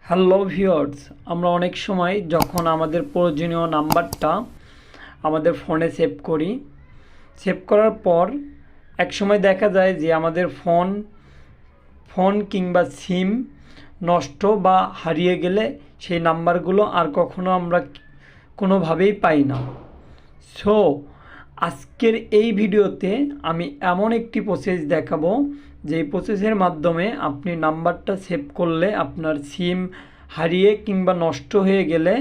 Hello viewers, আমরা অনেক সময় যখন আমাদের প্রয়োজনীয় নাম্বারটা আমাদের ফোনে সেভ করি, সেভ করার পর এক সময় দেখা যায় যে আমাদের ফোন কিংবা সিম নষ্ট বা হারিয়ে গেলে সেই নাম্বারগুলো আর কখনো আমরা কোনোভাবেই পাই না। সো আজকের এই ভিডিওতে আমি এমন একটি প্রসেস দেখাবো যেই প্রসেসের মাধ্যমে আপনি নাম্বারটা সেভ করলে আপনার সিম হারিয়ে কিংবা নষ্ট হয়ে গেলে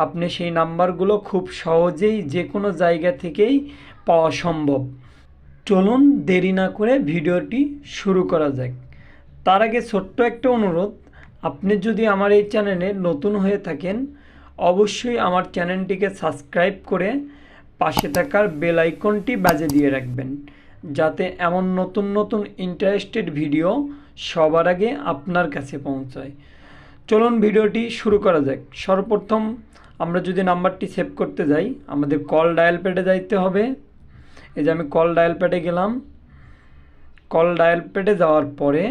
আপনি সেই নাম্বারগুলো খুব সহজেই যে কোনো জায়গা থেকেই পাওয়া সম্ভব। চলুন দেরি না করে ভিডিওটি শুরু করা যাক। তার আগে ছোট্ট একটা অনুরোধ, আপনি যদি আমার এই চ্যানেলে নতুন হয়ে থাকেন অবশ্যই আমার চ্যানেলটিকে সাবস্ক্রাইব করে পাশে থাকার বেল আইকনটি বাজে দিয়ে রাখবেন, যাতে এমন নতুন নতুন ইন্টারেস্টেড ভিডিও সবার আগে আপনার কাছে পৌঁছায়। চলুন ভিডিওটি শুরু করা যাক। সর্বপ্রথম আমরা যদি নাম্বারটি সেভ করতে যাই, আমাদের কল ডায়াল প্যাডে যাইতে হবে। এই যে আমি কল ডায়াল প্যাডে গেলাম। কল ডায়াল প্যাডে যাওয়ার পরে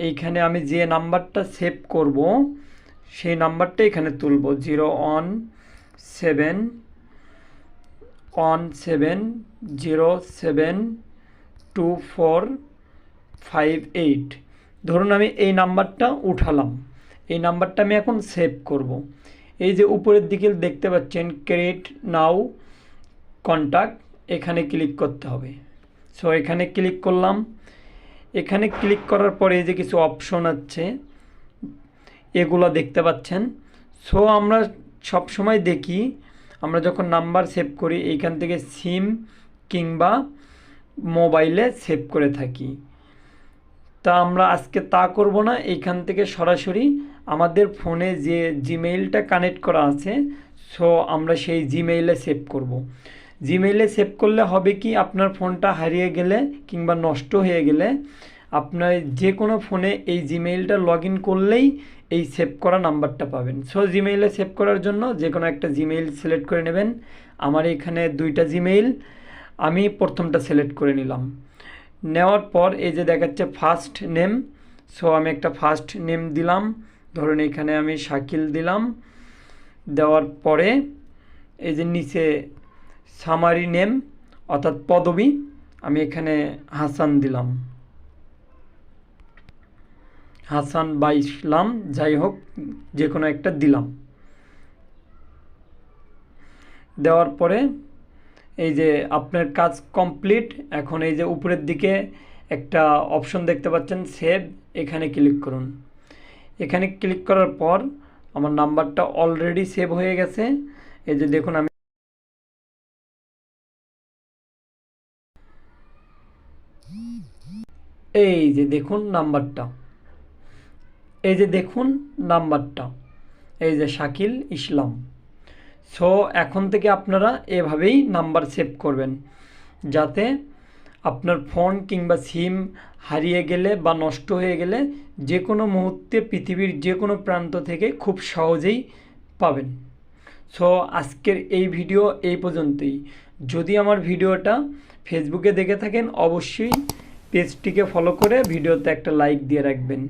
এইখানে আমি যে নাম্বারটা সেভ করব সেই নাম্বারটা এখানে তুলব, 01717072458। ধরুন আমি এই নাম্বারটা উঠালাম, এই নাম্বারটা আমি এখন সেভ করব। এই যে উপরের দিকে দেখতে পাচ্ছেন ক্রিয়েট নাও কন্ট্যাক্ট, এখানে ক্লিক করতে হবে। সো এখানে ক্লিক করলাম। এখানে ক্লিক করার পরে এই যে কিছু অপশন আছে এগুলো দেখতে পাচ্ছেন। সো আমরা সব সময় দেখি, আমরা যখন নাম্বার সেভ করি এইখান থেকে সিম কিংবা মোবাইলে সেভ করে থাকি। তা আমরা আজকে তা করব না, এইখান থেকে সরাসরি আমাদের ফোনে যে জিমেইলটা কানেক্ট করা আছে সো আমরা সেই জিমেইলে সেভ করব। জিমেইলে সেভ করলে হবে কি, আপনার ফোনটা হারিয়ে গেলে কিংবা নষ্ট হয়ে গেলে আপনার যে কোনো ফোনে এই জিমেইলটা লগ ইন করলেই এই সেভ করা নাম্বারটা পাবেন। সো জিমেইলে সেভ করার জন্য যে কোনো একটা জিমেইল সিলেক্ট করে নেবেন। আমার এখানে দুইটা জিমেইল, আমি প্রথমটা সিলেক্ট করে নিলাম। নেওয়ার পর এই যে দেখাচ্ছে ফার্স্ট নেম, সো আমি একটা ফার্স্ট নেম দিলাম। ধরুন এখানে আমি শাকিল দিলাম। দেওয়ার পরে এই যে নিচে সামারি নেম অর্থাৎ পদবী, আমি এখানে হাসান দিলাম, হাসান বা ইসলাম যাই হোক যে কোনো একটা দিলাম। দেওয়ার পরে এই যে আপনার কাজ কমপ্লিট। এখন এই যে উপরের দিকে একটা অপশন দেখতে পাচ্ছেন সেভ, এখানে ক্লিক করুন। এখানে ক্লিক করার পর আমার নাম্বারটা অলরেডি সেভ হয়ে গেছে। এই যে দেখুন আমি এই যে দেখুন নাম্বারটা, এই যে দেখুন নাম্বারটা, এই যে শাকিল ইসলাম। সো এখন থেকে আপনারা এভাবেই নাম্বার সেভ করবেন, যাতে আপনার ফোন কিংবা সিম হারিয়ে গেলে বা নষ্ট হয়ে গেলে যে কোনো মুহূর্তে পৃথিবীর যে কোনো প্রান্ত থেকে খুব সহজেই পাবেন। সো আজকের এই ভিডিও এই পর্যন্তই। যদি আমার ভিডিওটা ফেসবুকে দেখে থাকেন অবশ্যই পেজটিকে ফলো করে ভিডিওতে একটা লাইক দিয়ে রাখবেন।